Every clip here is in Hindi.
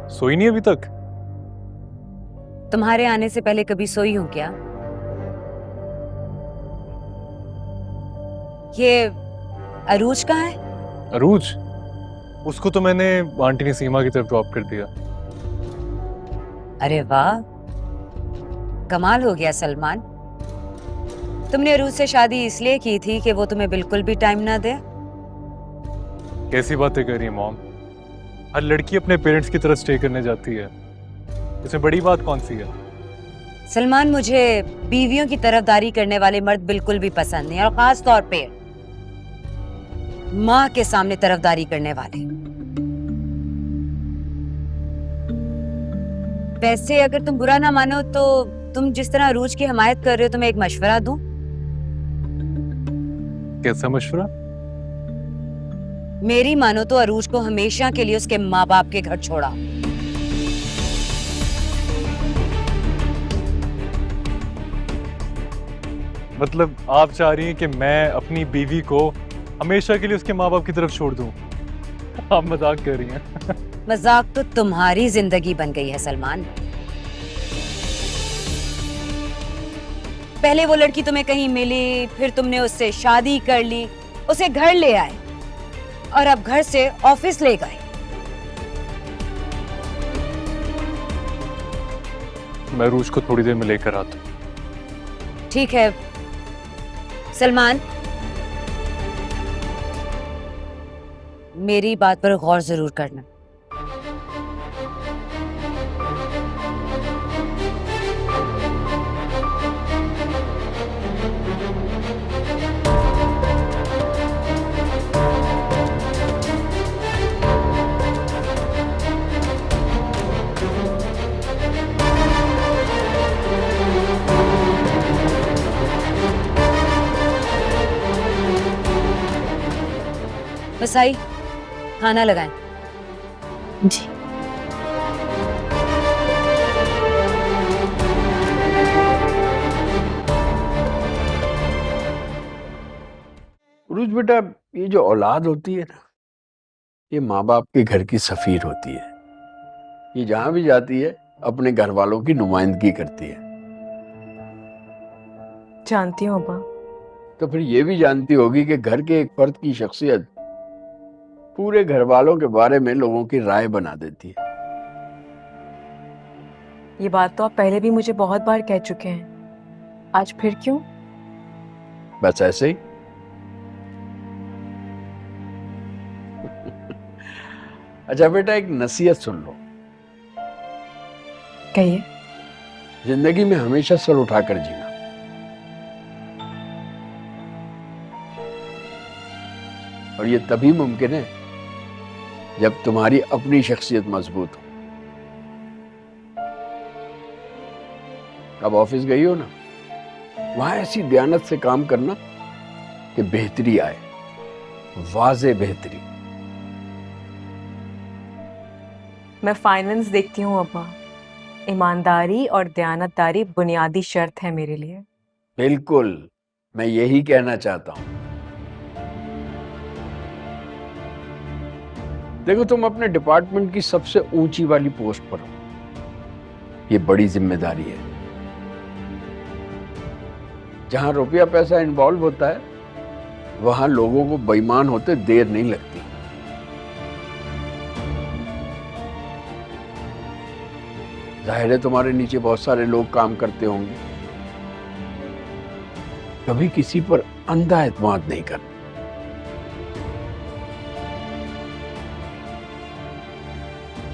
सोई नहीं अभी तक? तुम्हारे आने से पहले कभी सोई हूं क्या? ये अरूज कहाँ है? अरूज? उसको तो मैंने आंटी ने सीमा की तरफ ड्रॉप कर दिया। अरे वाह, कमाल हो गया सलमान। तुमने अरूज से शादी इसलिए की थी कि वो तुम्हें बिल्कुल भी टाइम ना दे? कैसी बातें कर रही है मॉम? हर लड़की अपने पेरेंट्स की तरह स्टे करने जाती है, इसमें बड़ी बात कौन सी है? सलमान, मुझे बीवियों की तरफदारी करने वाले मर्द बिल्कुल भी पसंद नहीं, और खास तौर पे माँ के सामने तरफदारी करने वाले। वैसे अगर तुम बुरा ना मानो तो तुम जिस तरह अरूज की हमायत कर रहे हो, तुम्हें एक मशवरा दूं? कैसा मशवरा? मेरी मानो तो अरूज को हमेशा के लिए उसके माँ बाप के घर छोड़ा। मतलब आप चाह रही हैं कि मैं अपनी बीवी को हमेशा के लिए उसके माँ बाप की तरफ छोड़ दूं? आप मजाक कर रही हैं। मजाक तो तुम्हारी जिंदगी बन गई है सलमान। पहले वो लड़की तुम्हें कहीं मिली, फिर तुमने उससे शादी कर ली, उसे घर ले आए, और अब घर से ऑफिस ले गए। मैं अरूज को थोड़ी देर में लेकर आता हूं। ठीक है सलमान, मेरी बात पर गौर जरूर करना। बस आई, खाना लगाएं। जी। उरुज बेटा, ये जो औलाद होती है ना, ये माँ बाप के घर की सफीर होती है। ये जहां भी जाती है अपने घर वालों की नुमाइंदगी करती है। जानती हूँ अब्बा। तो फिर ये भी जानती होगी कि घर के एक फर्द की शख्सियत पूरे घर वालों के बारे में लोगों की राय बना देती है। ये बात तो आप पहले भी मुझे बहुत बार कह चुके हैं, आज फिर क्यों? बस ऐसे ही। अच्छा बेटा, एक नसीहत सुन लो। कहिए। जिंदगी में हमेशा सर उठाकर जीना। और ये तभी मुमकिन है जब तुम्हारी अपनी शख्सियत मजबूत हो। अब ऑफिस गई हो ना, वहां ऐसी दयानत से काम करना कि बेहतरी आए, वाज़े बेहतरी। मैं फाइनेंस देखती हूँ अब्बा। ईमानदारी और दयानतदारी बुनियादी शर्त है मेरे लिए। बिल्कुल, मैं यही कहना चाहता हूं। देखो, तुम अपने डिपार्टमेंट की सबसे ऊंची वाली पोस्ट पर हो। ये बड़ी जिम्मेदारी है। जहां रुपया पैसा इन्वॉल्व होता है, वहां लोगों को बेईमान होते देर नहीं लगती। जाहिर है तुम्हारे नीचे बहुत सारे लोग काम करते होंगे। कभी किसी पर अंधा एतमाद नहीं करना।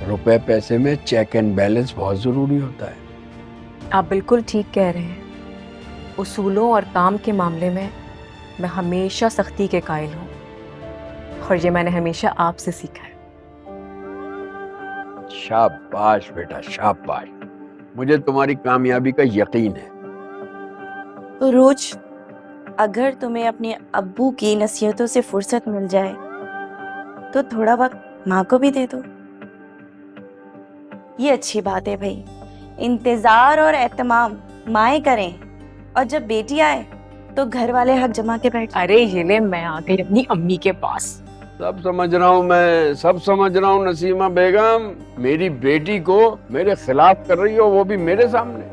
रुपए पैसे में चेक एंड बैलेंस बहुत जरूरी होता है। आप बिल्कुल ठीक कह रहे हैं। उसूलों और काम के मामले में मैं हमेशा सख्ती के कायल हूँ, और ये मैंने हमेशा आपसे सीखा है। शाबाश बेटा, शाबाश। मुझे तुम्हारी कामयाबी का यकीन है। तो रोज अगर तुम्हें अपने अब्बू की नसीहतों से फुर्सत मिल जाए तो थोड़ा वक्त माँ को भी दे दो। ये अच्छी बात है भाई। इंतजार और एहतमाम माएँ करें, और जब बेटी आए तो घर वाले हक जमा के बैठ। अरे ये ले, मैं आ गई अपनी अम्मी के पास। सब समझ रहा हूँ मैं, सब समझ रहा हूँ नसीमा बेगम। मेरी बेटी को मेरे खिलाफ कर रही हो, वो भी मेरे सामने।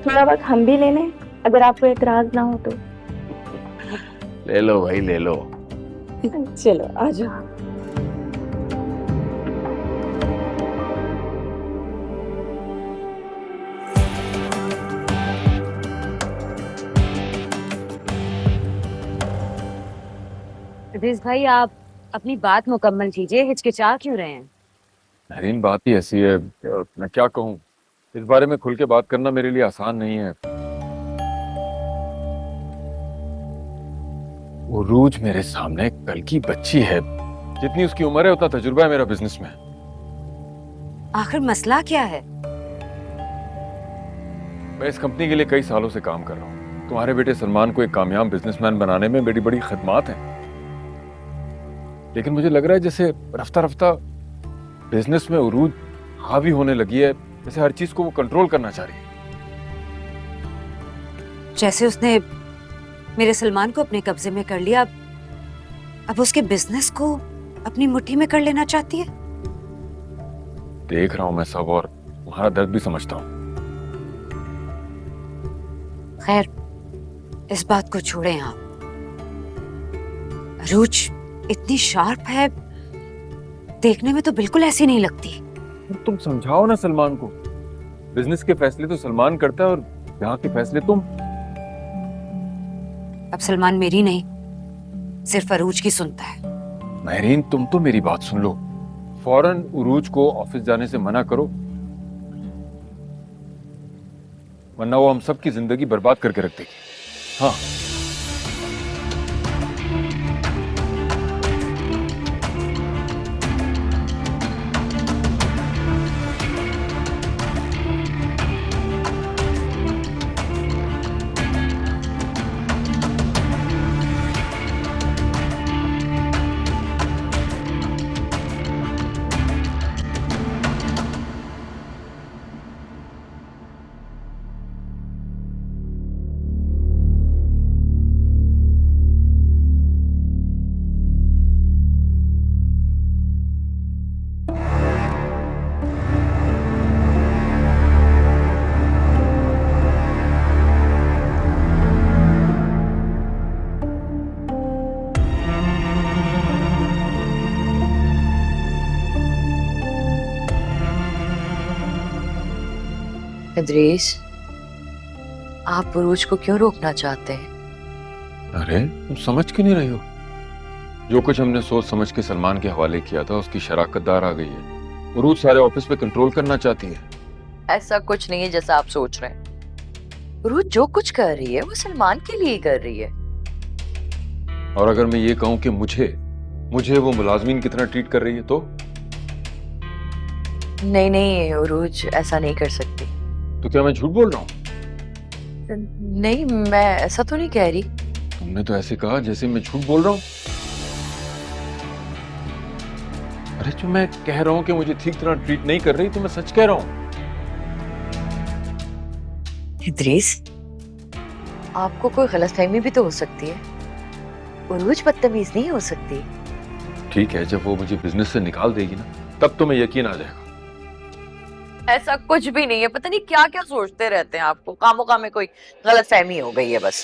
थोड़ा वक्त हम भी ले लें, अगर आपको एतराज ना हो तो। ले लो भाई, ले लो। चलो आ जाओ। रिज भाई, आप अपनी बात मुकम्मल कीजिए, हिचकिचा क्यों रहे हैं? नरीन, बात ही ऐसी है, मैं क्या कहूँ। इस बारे में खुल के बात करना मेरे लिए आसान नहीं है। उरूज मेरे सामने कल की बच्ची है, जितनी उसकी उम्र है उतना तजुर्बा है मेरा बिजनेस में। आखिर मसला क्या है? मैं इस कंपनी के लिए कई सालों से काम कर रहा हूँ। तुम्हारे बेटे सलमान को एक कामयाब बिजनेसमैन बनाने में मेरी बड़ी खिदमत है, लेकिन मुझे लग रहा है जैसे रफ्ता रफ्ता बिजनेस में उरूज हावी होने लगी है, जैसे हर चीज को वो कंट्रोल करना चाह रही है। जैसे उसने मेरे सलमान को अपने कब्जे में कर लिया, अब उसके बिजनेस को अपनी मुट्ठी में कर लेना चाहती है। देख रहा हूं मैं सब, और तुम्हारा दर्द भी समझता हूँ। खैर, इस बात को छोड़ें आप। रूच इतनी शार्प है, देखने में तो बिल्कुल ऐसी नहीं लगती। तुम समझाओ ना सलमान को। बिजनेस के फैसले तो सलमान करता है और यहाँ के फैसले तुम। अब सलमान मेरी नहीं, सिर्फ अरूज की सुनता है। महरीन, तुम तो मेरी बात सुन लो। फौरन उरूज को ऑफिस जाने से मना करो, वरना वो हम सबकी जिंदगी बर्बाद करके रख देगी। हाँ, इदरीस, आप उरूज को क्यों रोकना चाहते हैं? अरे तुम समझ क्यों नहीं रही हो? जो कुछ हमने सोच समझ के सलमान के हवाले किया था, उसकी शराकतदार आ गई है। उरूज सारे ऑफिस पे कंट्रोल करना चाहती है। ऐसा कुछ नहीं है जैसा आप सोच रहे हैं। उरूज जो कुछ कर रही है वो सलमान के लिए ही कर रही है। और अगर मैं ये कहूं कि मुझे वो मुलाजमीन की तरह ट्रीट कर रही है तो? नहीं नहीं, उरूज ऐसा नहीं कर सकती। तो क्या मैं झूठ बोल रहा हूँ? नहीं, मैं ऐसा तो नहीं कह रही। तुमने तो ऐसे कहा जैसे मैं झूठ बोल रहा हूँ। अरे जो मैं कह रहा हूँ कि मुझे ठीक तरह ट्रीट नहीं कर रही, तो मैं सच कह रहा हूँ। इदरीस, आपको कोई गलतफहमी भी तो हो सकती है। उरूज बदतमीज नहीं हो सकती। ठीक है, जब वो मुझे बिजनेस से निकाल देगी ना, तब तो मैं यकीन आ जाएगा। ऐसा कुछ भी नहीं है, पता नहीं क्या क्या सोचते रहते हैं। आपको कामों में कोई गलतफहमी हो गई है बस।